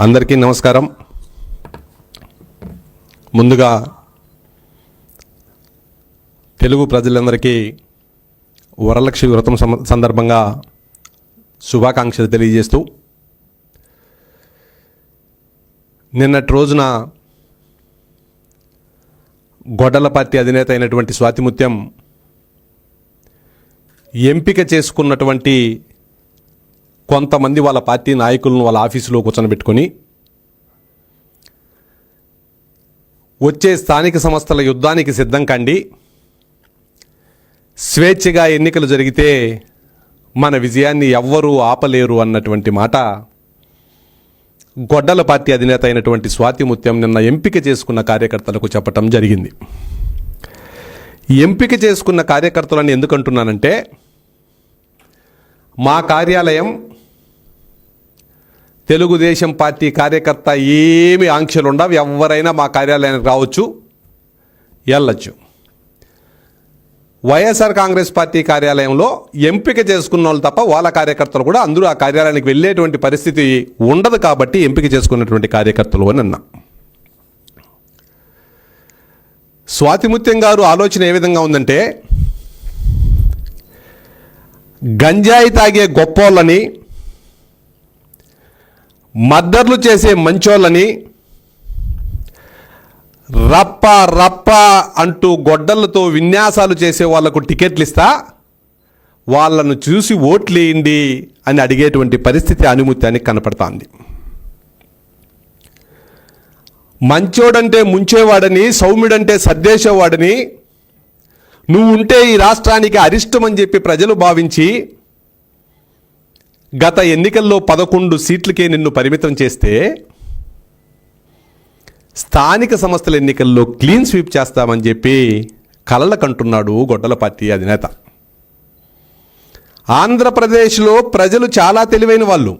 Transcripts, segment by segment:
అందరికీ నమస్కారం. ముందుగా తెలుగు ప్రజలందరికీ వరలక్ష్మి వ్రతం సందర్భంగా శుభాకాంక్షలు తెలియజేస్తూ, నిన్నటి రోజున గొడ్డల పార్టీ అధినేత అయినటువంటి స్వాతిముత్యం ఎంపిక చేసుకున్నటువంటి కొంతమంది వాళ్ళ పార్టీ నాయకులను వాళ్ళ ఆఫీసులో కూర్చొనబెట్టుకొని వచ్చే స్థానిక సంస్థల యుద్ధానికి సిద్ధం కండి, స్వేచ్ఛగా ఎన్నికలు జరిగితే మన విజయాన్ని ఎవ్వరూ ఆపలేరు అన్నటువంటి మాట గొడ్డల పార్టీ అధినేత అయినటువంటి స్వాతిముత్యం నిన్న ఎంపిక చేసుకున్న కార్యకర్తలకు చెప్పటం జరిగింది. ఎంపిక చేసుకున్న కార్యకర్తలను ఎందుకంటున్నానంటే, మా కార్యాలయం తెలుగుదేశం పార్టీ కార్యకర్త ఏమి ఆంక్షలు ఉండవు, ఎవరైనా మా కార్యాలయానికి రావచ్చు, వెళ్ళచ్చు. వైఎస్ఆర్ కాంగ్రెస్ పార్టీ కార్యాలయంలో ఎంపిక చేసుకున్న వాళ్ళు తప్ప వాళ్ళ కార్యకర్తలు కూడా అందరూ ఆ కార్యాలయానికి వెళ్ళేటువంటి పరిస్థితి ఉండదు. కాబట్టి ఎంపిక చేసుకున్నటువంటి కార్యకర్తలు అని అన్నా. స్వాతిముత్యం గారు ఆలోచన ఏ విధంగా ఉందంటే, గంజాయి తాగే గొప్పోళ్ళని, మద్దర్లు చేసే మంచోళ్ళని, రప్ప రప్ప అంటూ గొడ్డలతో విన్యాసాలు చేసే వాళ్లకు టికెట్లు ఇస్తా, వాళ్ళను చూసి ఓట్లేయండి అని అడిగేటువంటి పరిస్థితి ఆనిముత్యానికి కనపడుతోంది. మంచోడంటే ముంచేవాడని, సౌమ్యుడంటే సర్దేశేవాడని, నువ్వు ఉంటే ఈ రాష్ట్రానికి అరిష్టం అని చెప్పి ప్రజలు భావించి గత ఎన్నికల్లో 11 సీట్లకే నిన్ను పరిమితం చేస్తే, స్థానిక సంస్థల ఎన్నికల్లో క్లీన్ స్వీప్ చేస్తామని చెప్పి కలలకంటున్నాడు గొడ్డల పార్టీ అధినేత. ఆంధ్రప్రదేశ్లో ప్రజలు చాలా తెలివైన వాళ్ళు.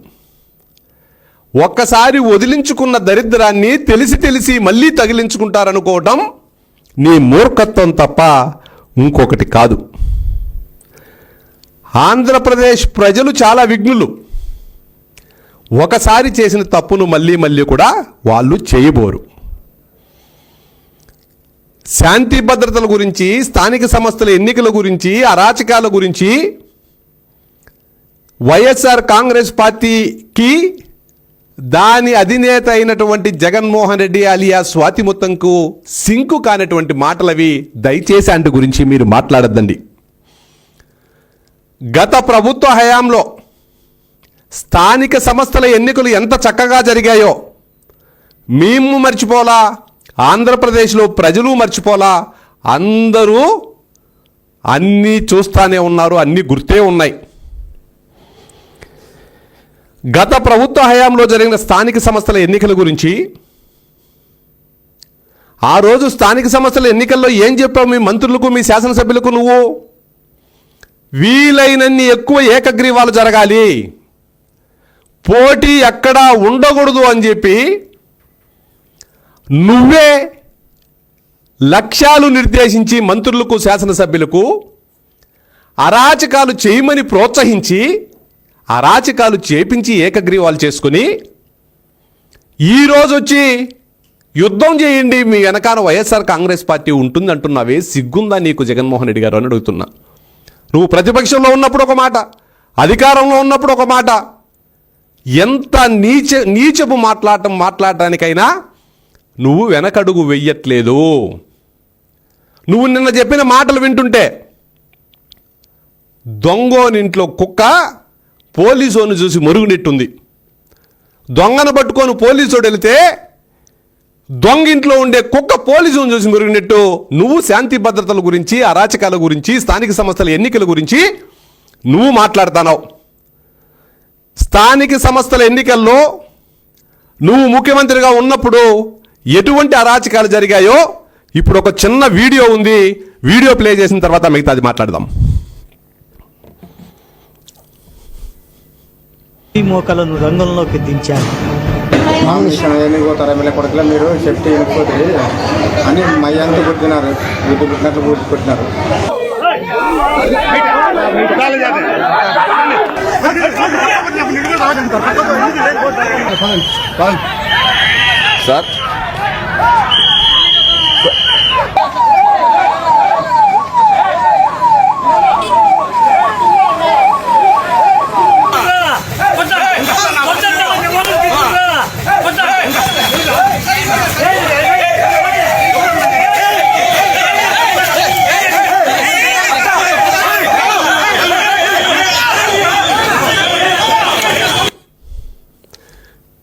ఒక్కసారి వదిలించుకున్న దరిద్రాన్ని తెలిసి తెలిసి మళ్ళీ తగిలించుకుంటారనుకోవటం నీ మూర్ఖత్వం తప్ప ఇంకొకటి కాదు. ఆంధ్రప్రదేశ్ ప్రజలు చాలా విఘ్నులు. ఒకసారి చేసిన తప్పును మళ్ళీ మళ్ళీ కూడా వాళ్ళు చేయబోరు. శాంతి భద్రతల గురించి, స్థానిక సంస్థల ఎన్నికల గురించి, అరాచకాల గురించి వైఎస్ఆర్ కాంగ్రెస్ పార్టీకి దాని అధినేత అయినటువంటి జగన్మోహన్ రెడ్డి అలియా స్వాతిముత్యంకు సింకు కానటువంటి మాటలవి. దయచేసి అంటు గురించి మీరు మాట్లాడద్దండి. గత ప్రభుత్వ హయాంలో స్థానిక సంస్థల ఎన్నికలు ఎంత చక్కగా జరిగాయో మేము మర్చిపోలా, ఆంధ్రప్రదేశ్లో ప్రజలు మర్చిపోలా. అందరూ అన్నీ చూస్తానే ఉన్నారు, అన్నీ గుర్తే ఉన్నాయి. గత ప్రభుత్వ హయాంలో జరిగిన స్థానిక సంస్థల ఎన్నికల గురించి, ఆ రోజు స్థానిక సంస్థల ఎన్నికల్లో ఏం చెప్పావు మీ మంత్రులకు, మీ శాసనసభ్యులకు? నువ్వు వీలైనన్ని ఎక్కువ ఏకగ్రీవాలు జరగాలి, పోటీ ఎక్కడా ఉండకూడదు అని చెప్పి నువ్వే లక్ష్యాలు నిర్దేశించి మంత్రులకు, శాసనసభ్యులకు అరాచకాలు చేయమని ప్రోత్సహించి, అరాచకాలు చేపించి ఏకగ్రీవాలు చేసుకుని ఈరోజు వచ్చి యుద్ధం చేయండి, మీ వెనకాల వైఎస్ఆర్ కాంగ్రెస్ పార్టీ ఉంటుంది అంటున్నావే, సిగ్గుందా నీకు జగన్మోహన్ రెడ్డి గారు అని అడుగుతున్నా. నువ్వు ప్రతిపక్షంలో ఉన్నప్పుడు ఒక మాట, అధికారంలో ఉన్నప్పుడు ఒక మాట. ఎంత నీచపు మాట్లాడటానికైనా నువ్వు వెనకడుగు వెయ్యట్లేదు. నువ్వు నిన్న చెప్పిన మాటలు వింటుంటే, దొంగోనింట్లో కుక్క పోలీసోని చూసి మరుగునెట్టుంది. దొంగను పట్టుకొని పోలీసోడు వెళితే దొంగింట్లో ఉండే కుక్క పోలీసును చూసి మరుగునెట్టు నువ్వు శాంతి భద్రతల గురించి, అరాచకాల గురించి, స్థానిక సంస్థల ఎన్నికల గురించి నువ్వు మాట్లాడుతున్నావు. స్థానిక సంస్థల ఎన్నికల్లో నువ్వు ముఖ్యమంత్రిగా ఉన్నప్పుడు ఎటువంటి అరాచకాలు జరిగాయో ఇప్పుడు ఒక చిన్న వీడియో ఉంది, వీడియో ప్లే చేసిన తర్వాత మిగతాది మాట్లాడదాం. ఈ మోకలను రంగంలోకి దించారు. ఎన్నిపోతారు ఎమ్మెల్యే కొడుకులో మీరు చెప్తే వెళ్ళిపోతుంది అని మయ్యంతా కొట్టినారు, వీటి పుట్టినట్లు పూర్తి కొట్టినారు. సార్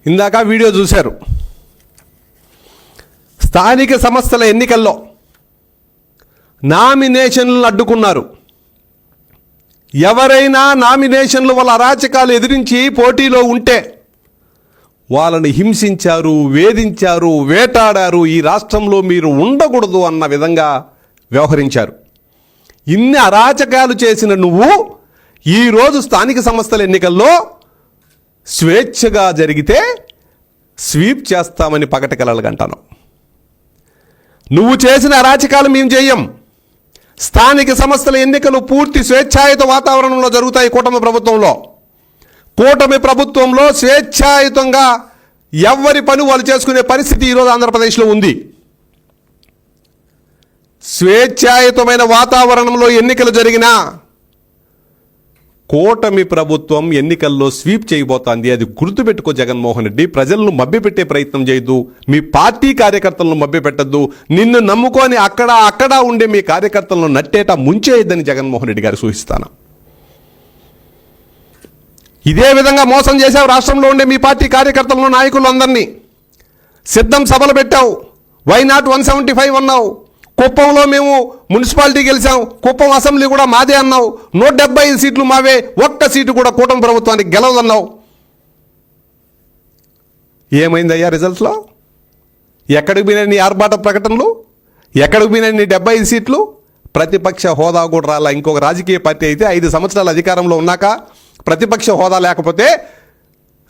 ఇందాక వీడియో చూశారు. స్థానిక సంస్థల ఎన్నికల్లో నామినేషన్లను అడ్డుకున్నారు. ఎవరైనా నామినేషన్లు వాళ్ళ అరాచకాలు ఎదిరించి పోటీలో ఉంటే వాళ్ళని హింసించారు, వేధించారు, వేటాడారు. ఈ రాష్ట్రంలో మీరు ఉండకూడదు అన్న విధంగా వ్యవహరించారు. ఇన్ని అరాచకాలు చేసిన నువ్వు ఈరోజు స్థానిక సంస్థల ఎన్నికల్లో స్వేచ్ఛగా జరిగితే స్వీప్ చేస్తామని పగటి కలలుగంటాను. నువ్వు చేసిన అరాచకాలు మేము చెయ్యం. స్థానిక సంస్థల ఎన్నికలు పూర్తి స్వేచ్ఛాయుత వాతావరణంలో జరుగుతాయి. కూటమి ప్రభుత్వంలో స్వేచ్ఛాయుతంగా ఎవరి పని వాళ్ళు చేసుకునే పరిస్థితి ఈరోజు ఆంధ్రప్రదేశ్లో ఉంది. స్వేచ్ఛాయుతమైన వాతావరణంలో ఎన్నికలు జరిగినా కూటమి ప్రభుత్వం ఎన్నికల్లో స్వీప్ చేయబోతోంది. అది గుర్తుపెట్టుకో జగన్మోహన్ రెడ్డి. ప్రజలను మభ్యపెట్టే ప్రయత్నం చేయొద్దు. మీ పార్టీ కార్యకర్తలను మభ్యపెట్టద్దు. నిన్ను నమ్ముకొని అక్కడ ఉండే మీ కార్యకర్తలను నట్టేట ముంచేయద్దని జగన్మోహన్ రెడ్డి గారు సూచిస్తాను. ఇదే విధంగా మోసం చేశావు రాష్ట్రంలో ఉండే మీ పార్టీ కార్యకర్తలను, నాయకులు అందరినీ. సిద్ధం సభలు పెట్టావు. వై నాట్ 175 అన్నావు. కుప్పంలో మేము మున్సిపాలిటీ గెలిచాం, కుప్పం అసెంబ్లీ కూడా మాదే అన్నావు. 175 సీట్లు మావే, ఒక్క సీటు కూడా కూటమి ప్రభుత్వానికి గెలవదన్నావు. ఏమైందయ్యా రిజల్ట్స్లో? ఎక్కడికి పోయినాయి నీ ఆర్భాట ప్రకటనలు? ఎక్కడికి పోయినాయి నీ 75 సీట్లు? ప్రతిపక్ష హోదా కూడా రాలా. ఇంకొక రాజకీయ పార్టీ అయితే 5 సంవత్సరాలు అధికారంలో ఉన్నాక ప్రతిపక్ష హోదా లేకపోతే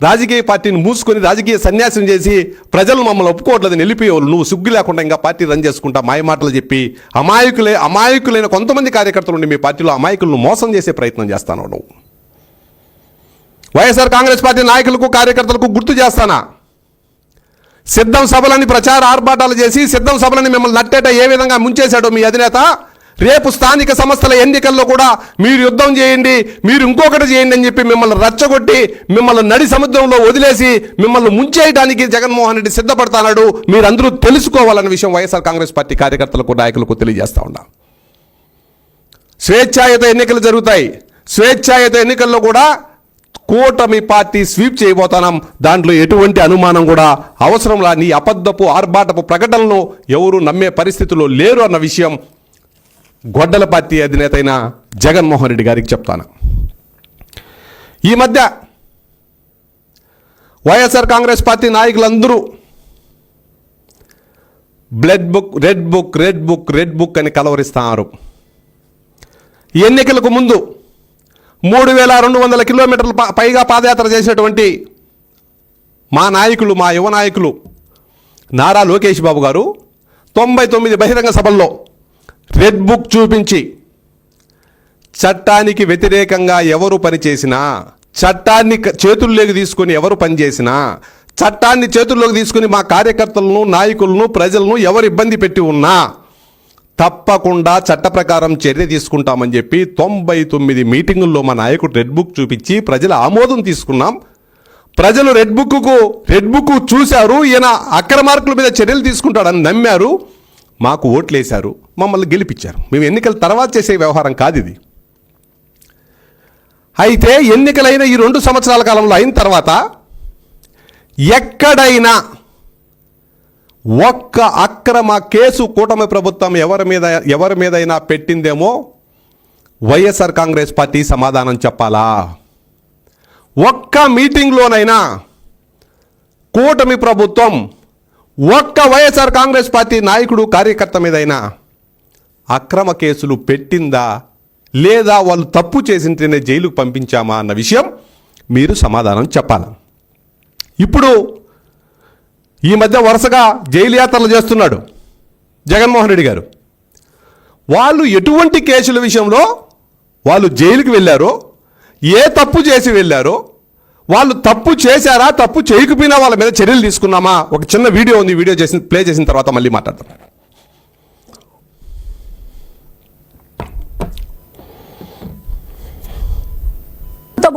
రాజకీయ పార్టీని మూసుకొని రాజకీయ సన్యాసం చేసి ప్రజలు మమ్మల్ని ఒప్పుకోవట్లేదని వెళ్ళిపోయేవాళ్ళు. నువ్వు సిగ్గు లేకుండా ఇంకా పార్టీ రన్ చేసుకుంటా మాయమాటలు చెప్పి అమాయకులైన కొంతమంది కార్యకర్తలు ఉండి మీ పార్టీలో అమాయకులను మోసం చేసే ప్రయత్నం చేస్తాను. నువ్వు వైఎస్ఆర్ కాంగ్రెస్ పార్టీ నాయకులకు కార్యకర్తలకు గుర్తు చేస్తానా? సిద్ధం సభలని ప్రచార ఆర్భాటాలు చేసి సిద్ధం సభలని మిమ్మల్ని నట్టేట ఏ విధంగా ముంచేశాడో మీ అధినేత. రేపు స్థానిక సంస్థల ఎన్నికల్లో కూడా మీరు యుద్ధం చేయండి, మీరు ఇంకొకటి చేయండి అని చెప్పి మిమ్మల్ని రెచ్చగొట్టి మిమ్మల్ని నడి సముద్రంలో వదిలేసి మిమ్మల్ని ముంచేయడానికి జగన్మోహన్ రెడ్డి సిద్ధపడతాడు. మీరందరూ తెలుసుకోవాలన్న విషయం వైఎస్ఆర్ కాంగ్రెస్ పార్టీ కార్యకర్తలకు, నాయకులకు తెలియజేస్తా ఉన్నా. స్వేచ్ఛాయుత ఎన్నికలు జరుగుతాయి. స్వేచ్ఛాయుత ఎన్నికల్లో కూడా కూటమి పార్టీ స్వీప్ చేయబోతున్నాం. దాంట్లో ఎటువంటి అనుమానం కూడా అవసరంలా. నీ అబద్ధపు ఆర్భాటపు ప్రకటనలను ఎవరు నమ్మే పరిస్థితుల్లో లేరు అన్న విషయం గొడ్డల పార్టీ అధినేత అయిన జగన్మోహన్ రెడ్డి గారికి చెప్తాను. ఈ మధ్య వైఎస్ఆర్ కాంగ్రెస్ పార్టీ నాయకులందరూ రెడ్ బుక్ అని కలవరిస్తున్నారు. ఎన్నికలకు ముందు 3200 కిలోమీటర్ల పైగా పాదయాత్ర చేసినటువంటి మా నాయకులు, మా యువ నాయకులు నారా లోకేష్ బాబు గారు 99 బహిరంగ సభల్లో రెడ్ బుక్ చూపించి చట్టానికి వ్యతిరేకంగా ఎవరు పనిచేసినా, చట్టాన్ని చేతుల్లోకి తీసుకొని ఎవరు పనిచేసినా, చట్టాన్ని చేతుల్లోకి తీసుకుని మా కార్యకర్తలను, నాయకులను, ప్రజలను ఎవరు ఇబ్బంది పెట్టి ఉన్నా తప్పకుండా చట్ట ప్రకారం చర్య తీసుకుంటామని చెప్పి 99 మీటింగుల్లో మా నాయకుడు రెడ్ బుక్ చూపించి ప్రజల ఆమోదం తీసుకున్నాం. ప్రజలు రెడ్ బుక్ చూశారు. ఈయన అక్రమార్కుల మీద చర్యలు తీసుకుంటాడని నమ్మారు. మాకు ఓట్లేశారు, మమ్మల్ని గెలిపించారు. మేము ఎన్నికల తర్వాత చేసే వ్యవహారం కాదు ఇది. అయితే ఎన్నికలైన ఈ 2 సంవత్సరాల కాలంలో అయిన తర్వాత ఎక్కడైనా ఒక్క అక్రమ కేసు కూటమి ప్రభుత్వం ఎవరి మీదైనా పెట్టిందేమో వైఎస్ఆర్ కాంగ్రెస్ పార్టీ సమాధానం చెప్పాలా? ఒక్క మీటింగ్లోనైనా కూటమి ప్రభుత్వం ఒక్క వైఎస్ఆర్ కాంగ్రెస్ పార్టీ నాయకుడు, కార్యకర్త మీదైనా అక్రమ కేసులు పెట్టిందా, లేదా వాళ్ళు తప్పు చేసింటేనే జైలుకు పంపించామా అన్న విషయం మీరు సమాధానం చెప్పాలి. ఇప్పుడు ఈ మధ్య వరుసగా జైలు యాత్రలు చేస్తున్నాడు జగన్మోహన్ రెడ్డి గారు. వాళ్ళు ఎటువంటి కేసుల విషయంలో వాళ్ళు జైలుకి వెళ్ళారో, ఏ తప్పు చేసి వెళ్ళారో, వాళ్ళు తప్పు చేశారా, తప్పు చేయకపోయినా వాళ్ళ మీద చర్యలు తీసుకున్నామా? ఒక చిన్న వీడియో ఉంది, వీడియో ప్లే చేసిన తర్వాత మళ్ళీ మాట్లాడతాం.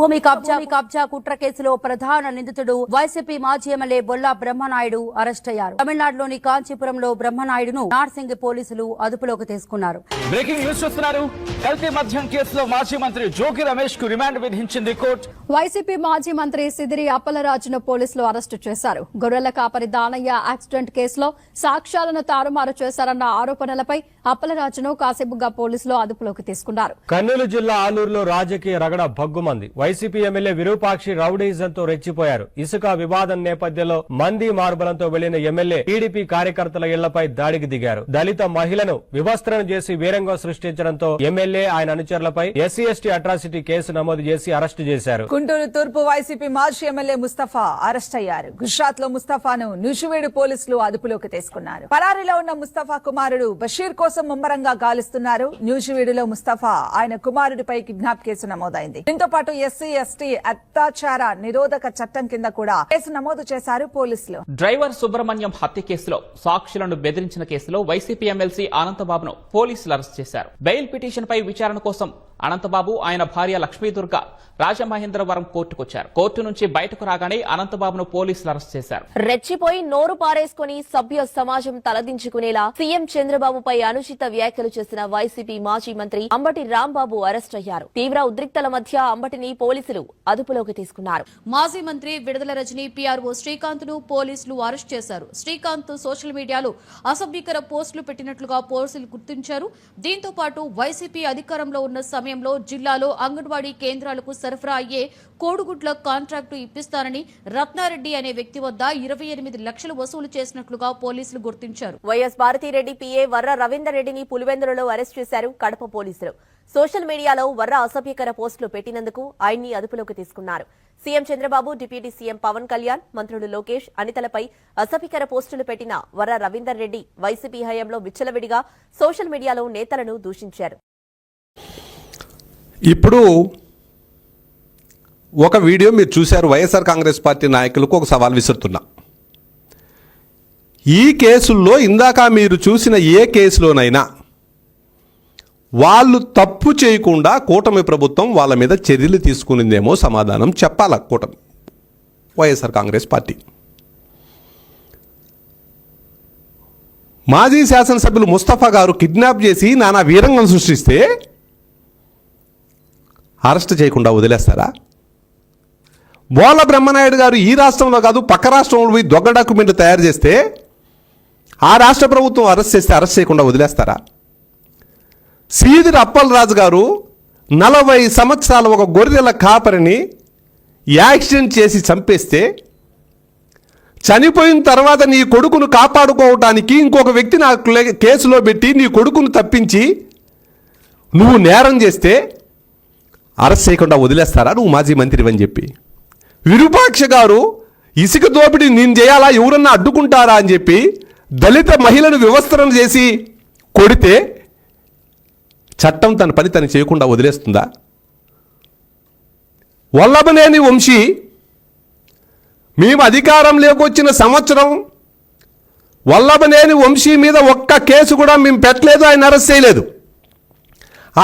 భూమి కబ్జా కుట్ర కేసులో ప్రధాన నిందితుడు వైసీపీ మాజీ ఎమ్మెల్యే బొల్లా బ్రహ్మనాయుడు అరెస్ట్ అయ్యారు. తమిళనాడులోని కాంచీపురంలో బ్రహ్మనాయుడును నార్సింగ్ పోలీసులు అదుపులోకి తీసుకున్నారు. బ్రేకింగ్ న్యూస్ చూస్తున్నారు. కల్తీ మద్యం కేసులో మాజీ మంత్రి జోగి రమేష్ కు రిమాండ్ విధించింది కోర్టు. వైసీపీ మాజీ మంత్రి సిదిరి అప్పలరాజును పోలీసులు అరెస్టు చేశారు. గొర్రెల కాపరి దానయ్య యాక్సిడెంట్ కేసులో సాక్ష్యాలను తారుమారు చేశారన్న ఆరోపణలపై అప్పలరాజును కాసేపుగా పోలీసులు అదుపులోకి తీసుకున్నారు. కర్నూలు జిల్లా ఆలూరులో రాజకీయ రగడ భగ్గుమంది. వైసీపీ ఎమ్మెల్యే విరూపాక్షి రౌడీజంతో రెచ్చిపోయారు. ఇసుక వివాదం నేపథ్యంలో మంది మార్బలంతో వెళ్లిన ఎమ్మెల్యే టీడీపీ కార్యకర్తల ఇళ్లపై దాడికి దిగారు. దళిత మహిళను వివస్త్రం చేసి వీరంగం సృష్టించడంతో ఎమ్మెల్యే ఆయన అనుచరులపై ఎస్సీ ఎస్టీ అట్రాసిటీ కేసు నమోదు చేసి అరెస్టు చేశారు. గుంటూరు తూర్పు వైసీపీ మాజీ ఎమ్మెల్యే ముస్తఫా అరెస్ట్ అయ్యారు. గుజరాత్ లో ముస్తఫాను నూజివీడు పోలీసులు అదుపులోకి తీసుకున్నారు. పరారీలో ఉన్న ముస్తఫా కుమారుడు బషీర్ కోసం ముమ్మరంగా గాలిస్తున్నారు. నూజివీడులో ముస్తఫా ఆయన కుమారుడిపై కిడ్నాప్ కేసు నమోదైంది. దీంతో పాటు ఎస్సీ ఎస్టీ అత్యాచార నిరోధక చట్టం కింద కూడా కేసు నమోదు చేశారు పోలీసులు. డ్రైవర్ సుబ్రహ్మణ్యం హత్య కేసులో సాక్షులను బెదిరించిన కేసులో వైసీపీ ఎమ్మెల్సీ అనంతబాబును పోలీసులు అరెస్ట్ చేశారు. బెయిల్ పిటిషన్ పై విచారణ కోసం అనంతబాబు ఆయన భార్య లక్ష్మీదుర్గ రాజమహేంద్రవరం కోర్టుకొచ్చారు. కోర్టు నుంచి బయటకు రాగానే అనంతబాబును పోలీసులు అరెస్ట్ చేశారు. రెచ్చిపోయి నోరు పారేసుకుని సభ్య సమాజం తలదించుకునేలా సీఎం చంద్రబాబుపై అనుచిత వ్యాఖ్యలు చేసిన వైసీపీ మాజీ మంత్రి అంబటి రాంబాబు అరెస్ట్ అయ్యారు. తీవ్ర ఉద్రిక్తల మధ్య అంబటిని పోలీసులు అదుపులోకి తీసుకున్నారు. మాజీ మంత్రి విడుదల రజని పీఆర్ఓ శ్రీకాంత్ ను పోలీసులు అరెస్ట్ చేశారు. శ్రీకాంత్ సోషల్ మీడియాలో అసభ్యకర పోస్టులు పెట్టినట్లుగా పోలీసులు గుర్తించారు. దీంతో పాటు వైసీపీ అధికారంలో ఉన్న సమయంలో జిల్లాలో అంగన్వాడీ కేంద్రాలకు సరఫరా అయ్యే కోడిగుడ్ల కాంట్రాక్టు ఇప్పిస్తానని రత్నారెడ్డి అనే వ్యక్తి వద్ద 28 లక్షలు వసూలు చేసినట్లుగా పోలీసులు గుర్తించారు. వైఎస్ భారతిరెడ్డి పీఏ వర్ర రవీందర్ రెడ్డిని పులివెందులలో అరెస్ట్ చేశారు కడప పోలీసులు. సోషల్ మీడియాలో వర్ర అసభ్యకర పోస్టులు పెట్టినందుకు ఆయన్ని అదుపులోకి తీసుకున్నారు. CM Chandrababu, deputy CM Pawan Kalyan, మంత్రులు లోకేష్, అనితలపై అసభ్యకర పోస్టులు పెట్టిన వర్ర రవీందర్ రెడ్డి వైసీపీ హయాంలో విచ్చలవిడిగా సోషల్ మీడియాలో నేతలను దూషించారు. ఇప్పుడు ఒక వీడియో మీరు చూశారు. వైఎస్ఆర్ కాంగ్రెస్ పార్టీ నాయకులకు ఒక సవాల్ విసురుతున్నా. ఈ కేసుల్లో ఇందాక మీరు చూసిన ఏ కేసులోనైనా వాళ్ళు తప్పు చేయకుండా కూటమి ప్రభుత్వం వాళ్ళ మీద చర్యలు తీసుకునిందేమో సమాధానం చెప్పాల కూటమి వైఎస్ఆర్ కాంగ్రెస్ పార్టీ. మాజీ శాసనసభ్యులు ముస్తఫా గారు కిడ్నాప్ చేసి నానా వీరంగం సృష్టిస్తే అరెస్ట్ చేయకుండా వదిలేస్తారా? బోల బ్రహ్మనాయుడు గారు ఈ రాష్ట్రంలో కాదు పక్క రాష్ట్రంలో పోయి దొంగ డాక్యుమెంట్లు తయారు చేస్తే ఆ రాష్ట్ర ప్రభుత్వం అరెస్ట్ చేస్తే అరెస్ట్ చేయకుండా వదిలేస్తారా? సీదిరి అప్పలరాజు గారు 40 సంవత్సరాల ఒక గొర్రెల కాపరిని యాక్సిడెంట్ చేసి చంపేస్తే చనిపోయిన తర్వాత నీ కొడుకును కాపాడుకోవటానికి ఇంకొక వ్యక్తి నా కేసులో పెట్టి నీ కొడుకును తప్పించి నువ్వు నేరం చేస్తే అరెస్ట్ చేయకుండా వదిలేస్తారా నువ్వు మాజీ మంత్రి అని చెప్పి? విరూపాక్ష గారు ఇసుక దోపిడీ నేను చేయాలా, ఎవరన్నా అడ్డుకుంటారా అని చెప్పి దళిత మహిళను వివస్త్రం చేసి కొడితే చట్టం తన పని తను చేయకుండా వదిలేస్తుందా? వల్లభనేని వంశీ మేము అధికారం లేకొచ్చిన సంవత్సరం వల్లభనేని వంశీ మీద ఒక్క కేసు కూడా మేము పెట్టలేదు, ఆయన అరెస్ట్ చేయలేదు.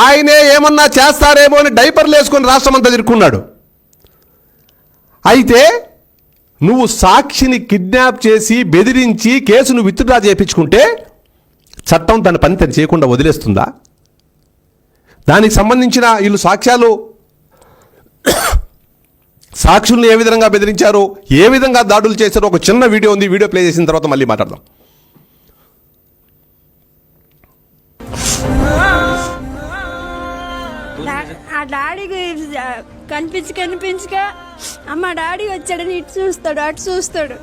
ఆయనే ఏమన్నా చేస్తారేమో అని డైపర్లు వేసుకొని రాష్ట్రమంతా తిరుక్కున్నాడు. అయితే నువ్వు సాక్షిని కిడ్నాప్ చేసి బెదిరించి కేసును విత్డ్రా చేయించుకుంటే చట్టం తన పని తను చేయకుండా వదిలేస్తుందా? దానికి సంబంధించిన వీళ్ళు సాక్షుల్ని ఏ విధంగా బెదిరించారో, ఏ విధంగా దాడులు చేశారో ఒక చిన్న వీడియో ఉంది. వీడియో ప్లే చేసిన తర్వాత మళ్ళీ మాట్లాడదాం. ఆ డాడీకి కనిపించక అమ్మ డాడీ వచ్చాడని ఇటు చూస్తాడు అటు చూస్తాడు.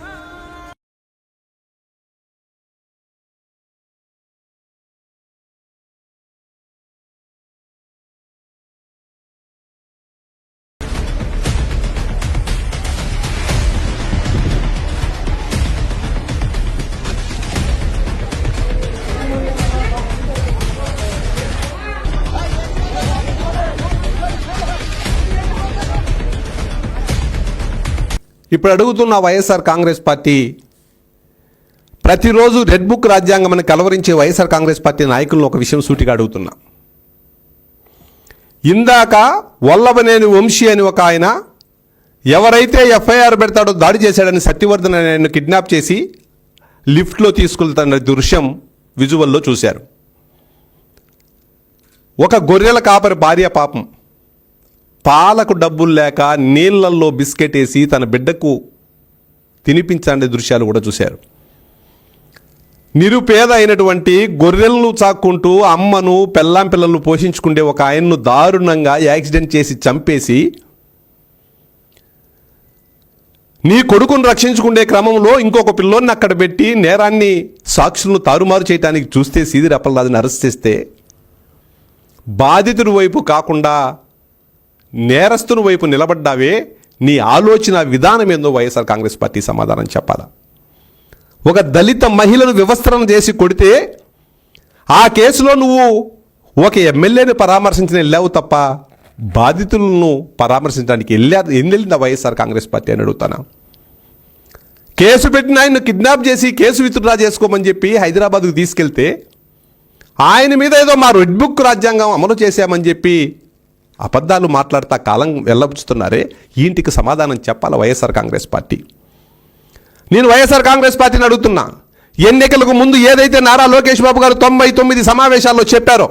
ఇప్పుడు అడుగుతున్న వైఎస్ఆర్ కాంగ్రెస్ పార్టీ ప్రతిరోజు రెడ్ బుక్ రాజ్యాంగం అని కలవరించే వైఎస్ఆర్ కాంగ్రెస్ పార్టీ నాయకులను ఒక విషయం సూటిగా అడుగుతున్నా. ఇందాక వల్లభనేని వంశీ అని ఒక ఆయన ఎవరైతే ఎఫ్ఐఆర్ పెడతాడో దాడి చేశాడని సత్యవర్ధన్ అనే ఆయన కిడ్నాప్ చేసి లిఫ్ట్లో తీసుకెళ్తున్న దృశ్యం విజువల్లో చూశారు. ఒక గొర్రెల కాపరి భార్య పాపం పాలకు డబ్బులు లేక నీళ్లల్లో బిస్కెట్ వేసి తన బిడ్డకు తినిపించే దృశ్యాలు కూడా చూశారు. నిరుపేద అయినటువంటి గొర్రెలను చాక్కుంటూ అమ్మను పెళ్ళాం పిల్లలను పోషించుకుంటే ఒక ఆయన్ను దారుణంగా యాక్సిడెంట్ చేసి చంపేసి నీ కొడుకును రక్షించుకునే క్రమంలో ఇంకొక పిల్లోని అక్కడ పెట్టి నేరాన్ని సాక్షులను తారుమారు చేయడానికి చూస్తే సీదిరి అప్పలరాజుని అరెస్ట్ చేస్తే బాధితుడి వైపు కాకుండా నేరస్తుని వైపు నిలబడ్డావే, నీ ఆలోచన విధానం ఏందో వైఎస్ఆర్ కాంగ్రెస్ పార్టీ సమాధానం చెప్పాలా? ఒక దళిత మహిళను వివస్త్రణ చేసి కొడితే ఆ కేసులో నువ్వు ఒక ఎమ్మెల్యేని పరామర్శించిన వెళ్ళావు తప్ప బాధితులను పరామర్శించడానికి వెళ్ళిందా వైఎస్ఆర్ కాంగ్రెస్ పార్టీ అని అడుగుతానా? కేసు పెట్టిన ఆయన్ను కిడ్నాప్ చేసి కేసు విత్డ్రా చేసుకోమని చెప్పి హైదరాబాద్కు తీసుకెళ్తే ఆయన మీద ఏదో మా రెడ్ బుక్ రాజ్యాంగం అమలు చేశామని చెప్పి అబద్ధాలు మాట్లాడుతా కాలం వెళ్ళబుచ్చుతున్నారే, ఈ ఇంటికి సమాధానం చెప్పాలి వైఎస్ఆర్ కాంగ్రెస్ పార్టీ. నేను వైఎస్ఆర్ కాంగ్రెస్ పార్టీని అడుగుతున్నా, ఎన్నికలకు ముందు ఏదైతే నారా లోకేష్ బాబు గారు 99 సమావేశాల్లో చెప్పారో,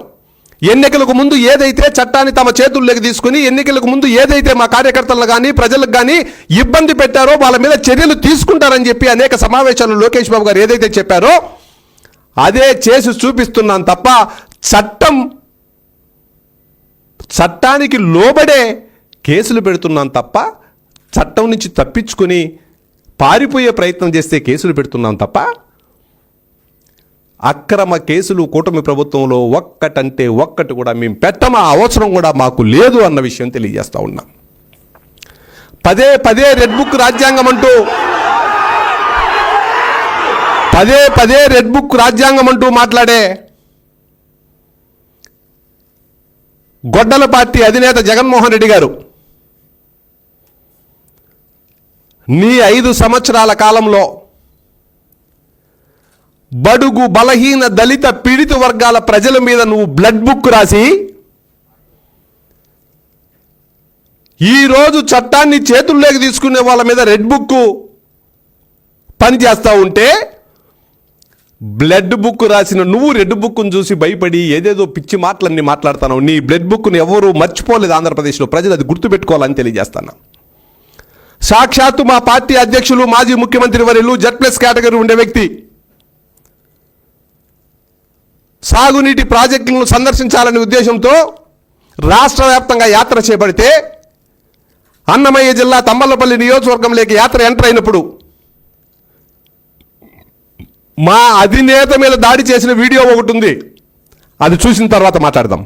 ఎన్నికలకు ముందు ఏదైతే చట్టాన్ని తమ చేతుల్లోకి తీసుకుని ఎన్నికలకు ముందు ఏదైతే మా కార్యకర్తలను కానీ ప్రజలకు కానీ ఇబ్బంది పెట్టారో వాళ్ళ మీద చర్యలు తీసుకుంటారని చెప్పి అనేక సమావేశాల్లో లోకేష్ బాబు గారు ఏదైతే చెప్పారో అదే చేసి చూపిస్తున్నాను తప్ప చట్టానికి లోబడే కేసులు పెడుతున్నాను తప్ప చట్టం నుంచి తప్పించుకుని పారిపోయే ప్రయత్నం చేస్తే కేసులు పెడుతున్నాం తప్ప అక్రమ కేసులు కూటమి ప్రభుత్వంలో ఒక్కటంటే ఒక్కటి కూడా మేము పెట్టమా, అవసరం కూడా మాకు లేదు అన్న విషయం తెలియజేస్తా ఉన్నాం. పదే పదే రెడ్ బుక్ రాజ్యాంగం అంటూ మాట్లాడే గొడ్డల పార్టీ అధినేత జగన్మోహన్ రెడ్డి గారు నీ 5 సంవత్సరాల కాలంలో బడుగు బలహీన దళిత పీడిత వర్గాల ప్రజల మీద నువ్వు బ్లడ్ బుక్ రాసి ఈరోజు చట్టాన్ని చేతుల్లోకి తీసుకునే వాళ్ళ మీద రెడ్ బుక్ పనిచేస్తూ ఉంటే బ్లడ్ బుక్ రాసిన నువ్వు రెడ్ బుక్ను చూసి భయపడి ఏదేదో పిచ్చి మాటలన్నీ మాట్లాడుతున్నావు. నీ బ్లడ్ బుక్ను ఎవరు మర్చిపోలేదు ఆంధ్రప్రదేశ్లో, ప్రజలు అది గుర్తుపెట్టుకోవాలని తెలియజేస్తాను. సాక్షాత్తు మా పార్టీ అధ్యక్షులు మాజీ ముఖ్యమంత్రి వర్యులు Z+ కేటగిరీ ఉండే వ్యక్తి సాగునీటి ప్రాజెక్టులను సందర్శించాలనే ఉద్దేశంతో రాష్ట్ర వ్యాప్తంగా యాత్ర చేపడితే అన్నమయ్య జిల్లా తమ్మలపల్లి నియోజకవర్గంలోకి యాత్ర ఎంటర్ అయినప్పుడు మా అధినేత మీద దాడి చేసిన వీడియో ఒకటి ఉంది, అది చూసిన తర్వాత మాట్లాడదాం.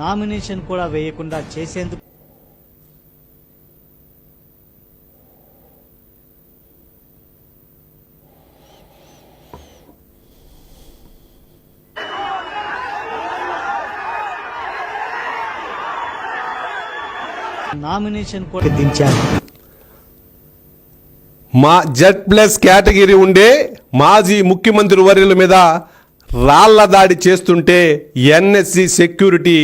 నామినేషన్ కూడా వేయకుండా చేసేందుకు నామినేషన్ కూడా దించారు. మా Z+ కేటగిరీ ఉండే మాజీ ముఖ్యమంత్రి వర్యుల మీద రాళ్ల దాడి చేస్తుంటే NSC సెక్యూరిటీ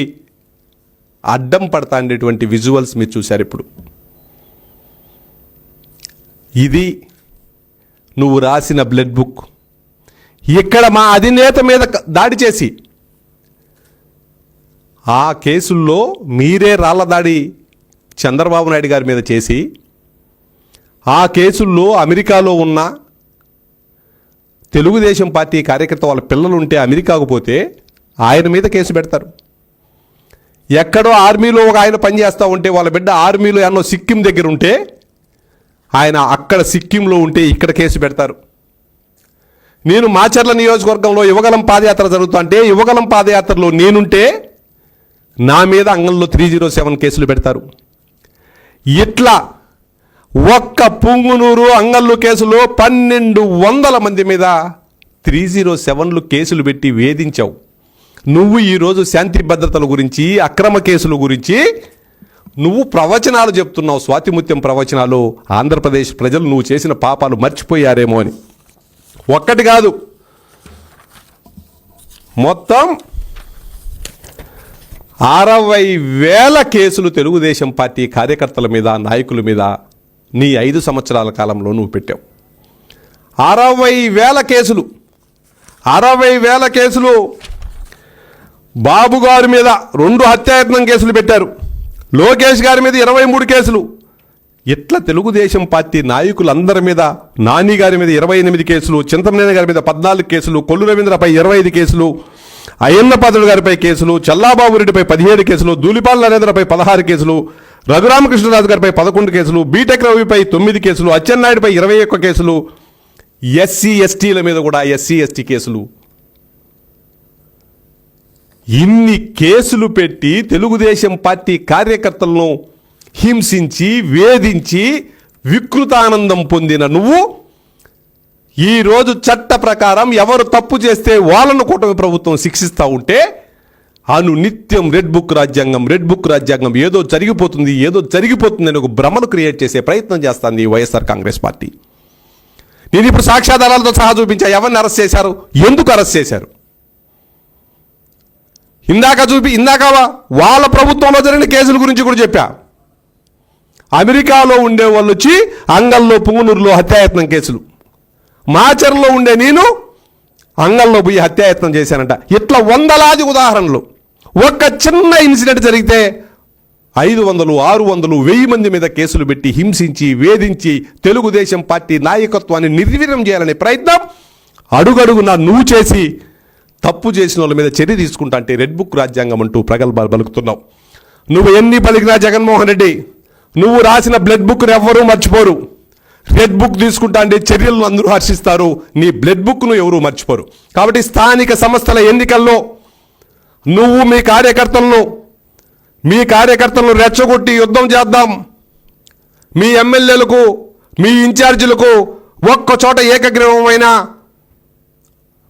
అడ్డం పడతాండేటువంటి విజువల్స్ మీరు చూశారు. ఇప్పుడు ఇది నువ్వు రాసిన బ్లడ్ బుక్. ఇక్కడ మా అధినేత మీద దాడి చేసి ఆ కేసుల్లో మీరే రాళ్ల దాడి చంద్రబాబు నాయుడు గారి మీద చేసి ఆ కేసుల్లో అమెరికాలో ఉన్న తెలుగుదేశం పార్టీ కార్యకర్త వాళ్ళ పిల్లలు ఉంటే అమెరికాకు పోతే ఆయన మీద కేసు పెడతారు. ఎక్కడో ఆర్మీలో ఒక ఆయన పనిచేస్తూ ఉంటే వాళ్ళ బిడ్డ ఆర్మీలో ఎన్నో సిక్కిం దగ్గర ఉంటే ఆయన అక్కడ సిక్కింలో ఉంటే ఇక్కడ కేసు పెడతారు. నేను మాచర్ల నియోజకవర్గంలో యువగలం పాదయాత్ర జరుగుతుంటే యువగలం పాదయాత్రలో నేనుంటే నా మీద అంగంలో 307 కేసులు పెడతారు. ఇట్లా ఒక్క పుంగునూరు అంగళ్ళు కేసులో 1200 మంది మీద 307 కేసులు పెట్టి వేధించావు. నువ్వు ఈరోజు శాంతి భద్రతల గురించి అక్రమ కేసుల గురించి నువ్వు ప్రవచనాలు చెప్తున్నావు, స్వాతిముత్యం ప్రవచనాలు. ఆంధ్రప్రదేశ్ ప్రజలు నువ్వు చేసిన పాపాలు మర్చిపోయారేమో అని. ఒక్కటి కాదు, మొత్తం 60,000 కేసులు తెలుగుదేశం పార్టీ కార్యకర్తల మీద, నాయకుల మీద నీ 5 సంవత్సరాల కాలంలో నువ్వు పెట్టావు. 60,000 కేసులు. 60,000 కేసులు. బాబు గారి మీద 2 హత్యాయత్నం కేసులు పెట్టారు. లోకేష్ గారి మీద 23 కేసులు. ఇట్లా తెలుగుదేశం పార్టీ నాయకులందరి మీద, నాని గారి మీద 28 కేసులు, చింతమనేని గారి మీద 14 కేసులు, కొల్లు రవీంద్రపై 25 కేసులు, అయ్యన్నపాత్రుడు గారిపై కేసులు, చల్లాబాబు రెడ్డిపై 17 కేసులు, ధూళిపాల నరేంద్రపై 16 కేసులు, రఘురామకృష్ణరాజు గారిపై 11 కేసులు, బీటెక్ రవిపై 9 కేసులు, అచ్చెన్నాయుడిపై 21 కేసులు, ఎస్సీ ఎస్టీల మీద కూడా ఎస్సీ ఎస్టీ కేసులు. ఇన్ని కేసులు పెట్టి తెలుగుదేశం పార్టీ కార్యకర్తలను హింసించి, వేధించి, వికృతానందం పొందిన నువ్వు ఈరోజు చట్ట ప్రకారం ఎవరు తప్పు చేస్తే వాళ్ళను కూటమి ప్రభుత్వం శిక్షిస్తూ ఉంటే నిత్యం రెడ్ బుక్ రాజ్యాంగం ఏదో జరిగిపోతుందని ఒక భ్రమను క్రియేట్ చేసే ప్రయత్నం చేస్తుంది వైఎస్ఆర్ కాంగ్రెస్ పార్టీ. నేను ఇప్పుడు సాక్ష్యాధారాలతో సహా చూపించా ఎవరిని అరెస్ట్ చేశారు, ఎందుకు అరెస్ట్ చేశారు. ఇందాక వాళ్ళ ప్రభుత్వంలో జరిగిన కేసుల గురించి కూడా చెప్పా. అమెరికాలో ఉండే వాళ్ళు వచ్చి అంగల్లో, పుంగనూరులో హత్యాయత్నం కేసులు, మాచర్లో ఉండే నేను అంగల్లో పోయి హత్యాయత్నం చేశానంట. ఇట్లా వందలాది ఉదాహరణలు. ఒక్క చిన్న ఇన్సిడెంట్ జరిగితే 500, 600, 1000 మంది మీద కేసులు పెట్టి హింసించి, వేధించి తెలుగుదేశం పార్టీ నాయకత్వాన్ని నిర్వీర్యం చేయాలనే ప్రయత్నం అడుగడుగునా నువ్వు చేసి తప్పు చేసిన వాళ్ళ మీద చర్య తీసుకుంటా అంటే రెడ్ బుక్ రాజ్యాంగం అంటూ ప్రగల్భాలు పలుకుతున్నావు. నువ్వు ఎన్ని పలికినా జగన్మోహన్ రెడ్డి, నువ్వు రాసిన బ్లడ్ బుక్ను ఎవ్వరూ మర్చిపోరు. రెడ్ బుక్ తీసుకుంటా అంటే చర్యలను అందరూ హర్షిస్తారు, నీ బ్లడ్ బుక్ను ఎవరూ మర్చిపోరు. కాబట్టి స్థానిక సంస్థల ఎన్నికల్లో నువ్వు మీ కార్యకర్తలను రెచ్చగొట్టి యుద్ధం చేద్దాం, మీ ఎమ్మెల్యేలకు, మీ ఇన్ఛార్జీలకు ఒక్క చోట ఏకగ్రీవమైనా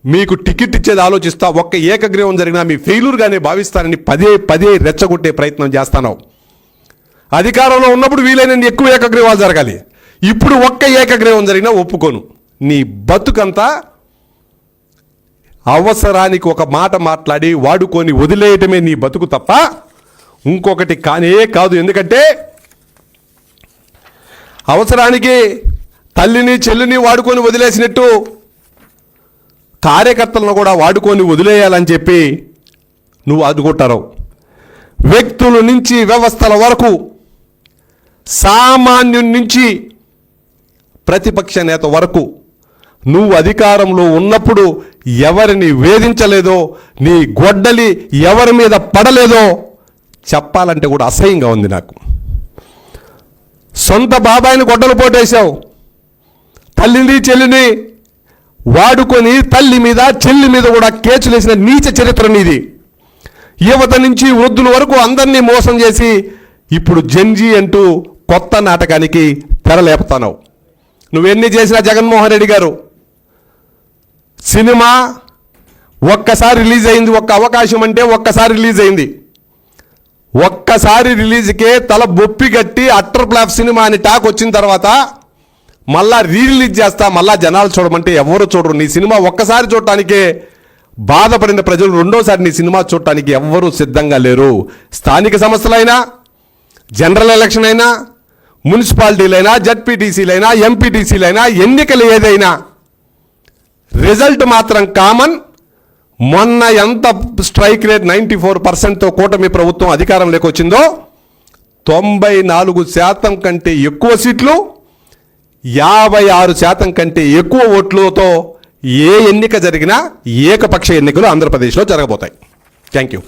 మీకు టికెట్ ఇచ్చేది ఆలోచిస్తా, ఒక్క ఏకగ్రీవం జరిగినా మీ ఫెయిల్యూర్గానే భావిస్తానని పదే రెచ్చగొట్టే ప్రయత్నం చేస్తాను. అధికారంలో ఉన్నప్పుడు వీలైనన్ని ఎక్కువ ఏకగ్రీవాలు జరగాలి. ఇప్పుడు ఒక్క ఏకగ్రీవం జరిగినా ఒప్పుకోను. నీ బతుకంతా అవసరానికి ఒక మాట మాట్లాడి వాడుకొని వదిలేయటమే నీ బతుకు తప్ప ఇంకొకటి కానే కాదు. ఎందుకంటే అవసరానికి తల్లిని, చెల్లిని వాడుకొని వదిలేసినట్టు కార్యకర్తలను కూడా వాడుకొని వదిలేయాలని చెప్పి నువ్వు అడ్డుకుంటారు. వ్యక్తుల నుంచి వ్యవస్థల వరకు, సామాన్యుడి నుంచి ప్రతిపక్ష నేత వరకు నువ్వు అధికారంలో ఉన్నప్పుడు ఎవరిని వేధించలేదో, నీ గొడ్డలి ఎవరి మీద పడలేదో చెప్పాలంటే కూడా అసహ్యంగా ఉంది నాకు. సొంత బాబాయిని గొడ్డలు పోటేశావు, తల్లిని, చెల్లిని వాడుకొని తల్లి మీద, చెల్లి మీద కూడా కేసులేసిన నీచ చరిత్ర నీది. యువత నుంచి వృద్ధుల వరకు అందరినీ మోసం చేసి ఇప్పుడు జెన్జీ అంటూ కొత్త నాటకానికి తెరలేపుతావు. నువ్వెన్ని చేసినా జగన్మోహన్ రెడ్డి గారు, సినిమా ఒక్కసారి రిలీజ్ అయింది, ఒక్క అవకాశం అంటే ఒక్కసారి రిలీజ్ అయింది. ఒక్కసారి రిలీజ్కే తల బొప్పి కట్టి అట్టర్ ఫ్లాప్ సినిమా అని టాక్ వచ్చిన తర్వాత మళ్ళా రిలీజ్ చేస్తా, మళ్ళా జనాలు చూడమంటే ఎవరు చూడరు. నీ సినిమా ఒక్కసారి చూడటానికే బాధపడిన ప్రజలు రెండోసారి నీ సినిమా చూడటానికి ఎవ్వరూ సిద్ధంగా లేరు. స్థానిక సంస్థలైనా, జనరల్ ఎలక్షన్ అయినా, మున్సిపాలిటీలైనా, జడ్పీటీసీలైనా, ఎంపీటీసీలైనా, ఎన్నికలు ఏదైనా రిజల్ట్ మాత్రం కామన్. మొన్న ఎంత స్ట్రైక్ రేట్ 94%తో కూటమి ప్రభుత్వం అధికారంలోకి వచ్చిందో 94% కంటే ఎక్కువ సీట్లు, 56% కంటే ఎక్కువ ఓట్లతో ఏ ఎన్నిక జరిగినా ఏకపక్ష ఎన్నికలు ఆంధ్రప్రదేశ్లో జరగబోతాయి. Thank you.